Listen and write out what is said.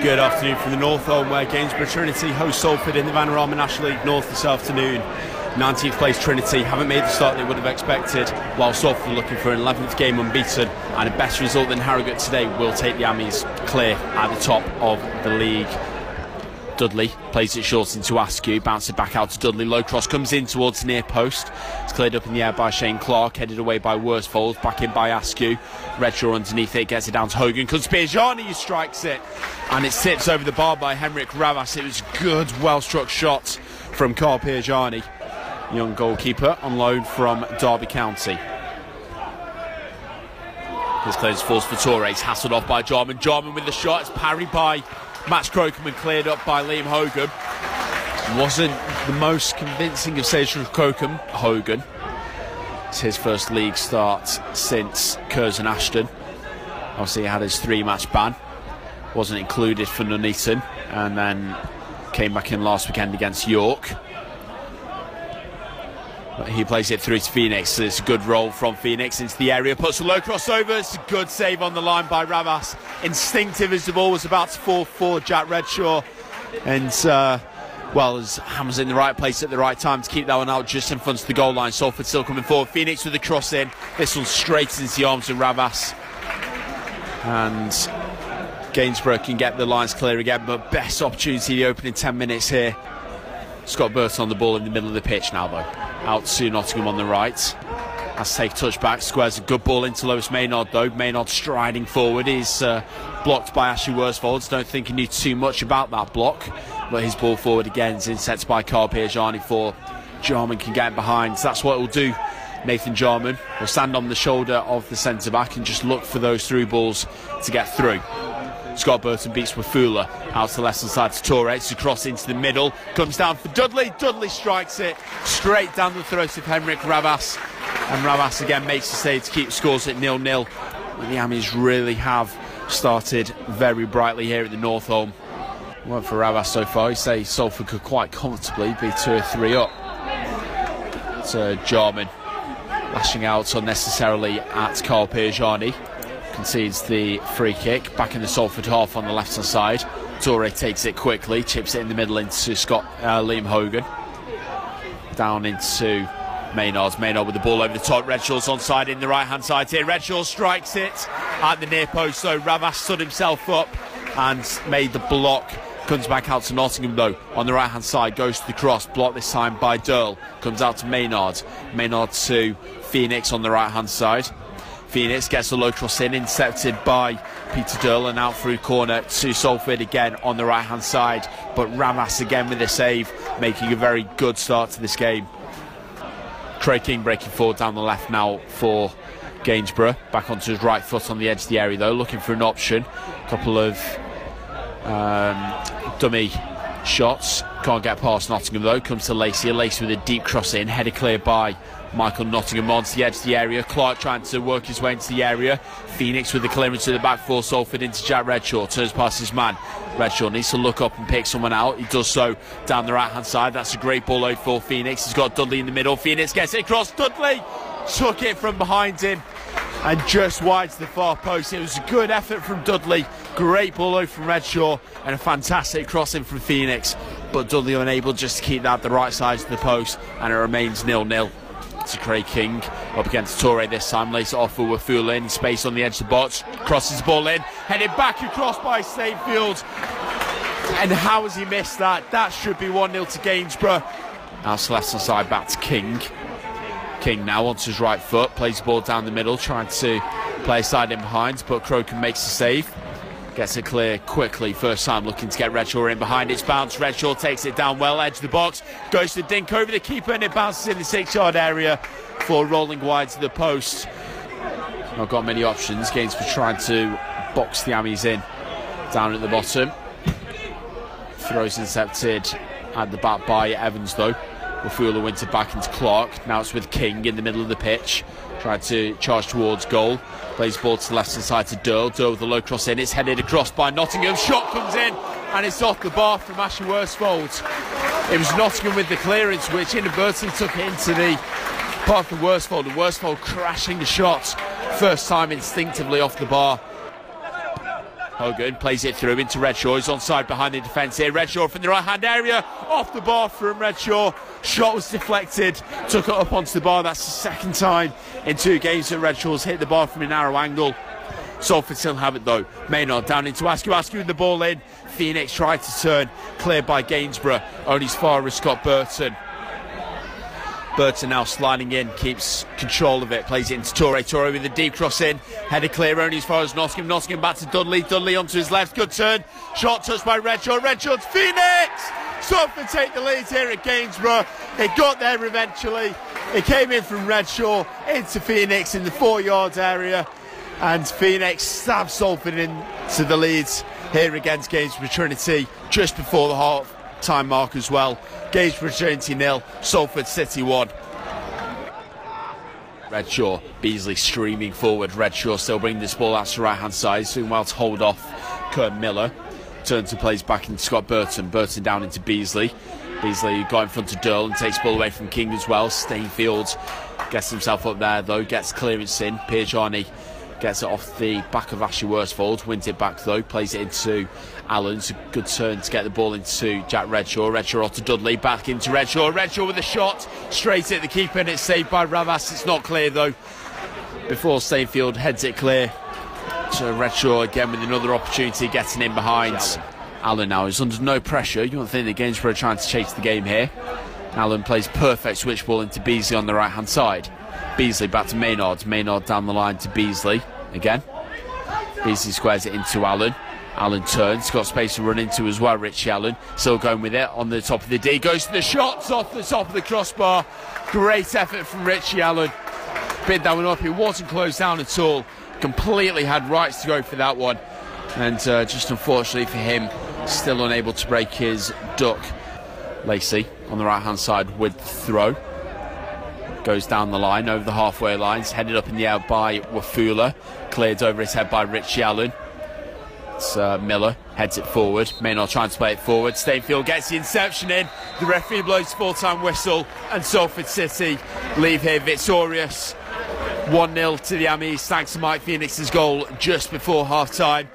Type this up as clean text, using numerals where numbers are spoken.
Good afternoon from the North Home, where Gainsborough Trinity host Salford in the Vanarama National League North this afternoon. 19th place Trinity haven't made the start they would have expected, while Salford are looking for an 11th game unbeaten, and a better result than Harrogate today will take the Ammies clear at the top of the league. Dudley plays it short into Askew, bounces it back out to Dudley. Low cross comes in towards the near post. It's cleared up in the air by Shane Clark, headed away by Worsfold, back in by Askew. Redshaw underneath it, gets it down to Hogan. Comes Piergiani, who strikes it, and it sits over the bar by Henrik Ravis. It was a good, well-struck shot from Carl Piergiani, young goalkeeper on loan from Derby County. His clearance falls for Torres, hassled off by Jarman. Jarman with the shot, it's parried by Max Crocombe and cleared up by Liam Hogan. Wasn't the most convincing of saves from Crocombe. Hogan, it's his first league start since Curzon Ashton. Obviously he had his 3-match ban, wasn't included for Nuneaton, and then came back in last weekend against York. But he plays it through to Phenix. It's a good roll from Phenix into the area, puts a low crossover. It's a good save on the line by Ravis. Instinctive as the ball was about to fall for Jack Redshaw, and as Ham's in the right place at the right time to keep that one out just in front of the goal line. Salford still coming forward. Phenix with the cross in. This one straight into the arms of Ravis, and Gainsborough can get the lines clear again, but best opportunity the opening 10 minutes here. Scott Burton on the ball in the middle of the pitch now though. Out to Nottingham on the right. Has to take a touch back. Squares a good ball into Lewis Maynard though. Maynard striding forward. He's blocked by Ashley Worsfold. Don't think he knew too much about that block, but his ball forward again is intercepted by Carl Piergiani for Jarman can get behind. So that's what it will do. Nathan Jarman will stand on the shoulder of the centre back and just look for those through balls to get through. Scott Burton beats Wafula out to the left hand side to Torres, across into the middle, comes down for Dudley. Dudley strikes it straight down the throat of Henrik Ravis, and Ravis again makes the save to keep scores at 0-0. The Ammies really have started very brightly here at the North Home. Worked for Ravis so far. He says Salford could quite comfortably be 2 or 3 up. So Jarman lashing out unnecessarily at Carl Piergiani. Concedes the free kick back in the Salford half on the left hand side. Torre takes it quickly, chips it in the middle into Liam Hogan. Down into Maynard. Maynard with the ball over the top. Redshaw's onside in the right hand side here. Redshaw strikes it at the near post, so Ravis stood himself up and made the block. Comes back out to Nottingham though on the right hand side, goes to the cross, blocked this time by Durl. Comes out to Maynard. Maynard to Phenix on the right hand side. Phenix gets a low cross in, intercepted by Peter Durl, and out through corner to Salford again on the right hand side, but Ravis again with a save, making a very good start to this game. Craig King breaking forward down the left now for Gainsborough, back onto his right foot on the edge of the area though, looking for an option. A couple of dummy shots, can't get past Nottingham though. Comes to Lacey, Lacey with a deep cross in, headed clear by Michael Nottingham onto the edge of the area. Clark trying to work his way into the area. Phenix with the clearance to the back for Salford into Jack Redshaw, turns past his man. Redshaw needs to look up and pick someone out. He does so down the right hand side. That's a great ball out for Phenix. He's got Dudley in the middle. Phenix gets it across. Dudley took it from behind him and just wide to the far post. It was a good effort from Dudley. Great ball out from Redshaw and a fantastic crossing from Phenix, but Dudley unable just to keep that the right side of the post, and it remains 0-0. To Craig King up against Torre this time. Lays it off for Wafula in space on the edge of the box, crosses the ball in, headed back across by Statefield, and how has he missed that? That should be 1-0 to Gainsborough. Now to left hand side, back to King. King now onto his right foot, plays the ball down the middle, trying to play a side in behind, but Crocombe makes the save. Gets it clear quickly, first time looking to get Redshaw in behind. It's bounced, Redshaw takes it down well, edge of the box, goes to dink over the keeper, and it bounces in the 6-yard area for rolling wide to the post. Not got many options. Gainsborough trying to box the Ammies in. Down at the bottom. Throws intercepted at the back by Evans though. Wafula wins it back into Clark. Now it's with King in the middle of the pitch. Tried to charge towards goal. Plays ball to the left hand side to Durl. Durl with the low cross in. It's headed across by Nottingham. Shot comes in and it's off the bar from Ashley Worsfold. It was Nottingham with the clearance, which inadvertently took it into the path of Worsfold, and Worsfold crashing the shot. First time instinctively off the bar. Hogan plays it through into Redshaw. He's onside behind the defence here. Redshaw from the right-hand area. Off the bar from Redshaw. Shot was deflected. Took it up onto the bar. That's the second time in 2 games that Redshaw's hit the bar from a narrow angle. Salford still have it though. Maynard down into Askew. Askew with the ball in. Phenix tried to turn. Cleared by Gainsborough. Only as far as Scott Burton. Burton now sliding in, keeps control of it, plays it into Torre. Torre with a deep cross in, header clear only as far as Nottingham. Nottingham back to Dudley. Dudley onto his left, good turn. Shot touched by Redshaw. Redshaw to Phenix! Salford take the lead here at Gainsborough. It got there eventually. It came in from Redshaw into Phenix in the 4-yard area. And Phenix stabs Salford into the leads here against Gainsborough Trinity just before the half-time mark as well. Gainsborough Trinity 0, Salford City 1. Redshaw, Beasley streaming forward. Redshaw still bringing this ball out to the right-hand side, doing well to hold off Kurt Miller. Turns and plays back into Scott Burton. Burton down into Beasley. Beasley got in front of Durl and takes the ball away from King as well. Stainfield gets himself up there though, gets clearance in. Piergiani gets it off the back of Ashley Worsfold, wins it back though, plays it into Allen. It's a good turn to get the ball into Jack Redshaw. Redshaw off to Dudley, back into Redshaw. Redshaw with a shot, straight at the keeper, and it's saved by Ravis. It's not clear though, before Stainfield heads it clear. So Redshaw again with another opportunity, getting in behind. Allen now is under no pressure. You don't think the Gainsborough are trying to chase the game here. Allen plays perfect switch ball into Beasley on the right hand side. Beasley back to Maynard. Maynard down the line to Beasley again. Beasley squares it into Allen. Allen turns, got space to run into as well. Richie Allen still going with it on the top of the D. Goes to the shots off the top of the crossbar. Great effort from Richie Allen. Bid that one up. It wasn't closed down at all. Completely had rights to go for that one. And just unfortunately for him, still unable to break his duck. Lacey on the right hand side with the throw. Goes down the line, over the halfway lines, headed up in the air by Wafula. Cleared over his head by Richie Allen. It's Miller, heads it forward. Maynard trying to play it forward. Stainfield gets the interception in. The referee blows full-time whistle. And Salford City leave here victorious. 1-0 to the Amis, thanks to Mike Phenix's goal just before half-time.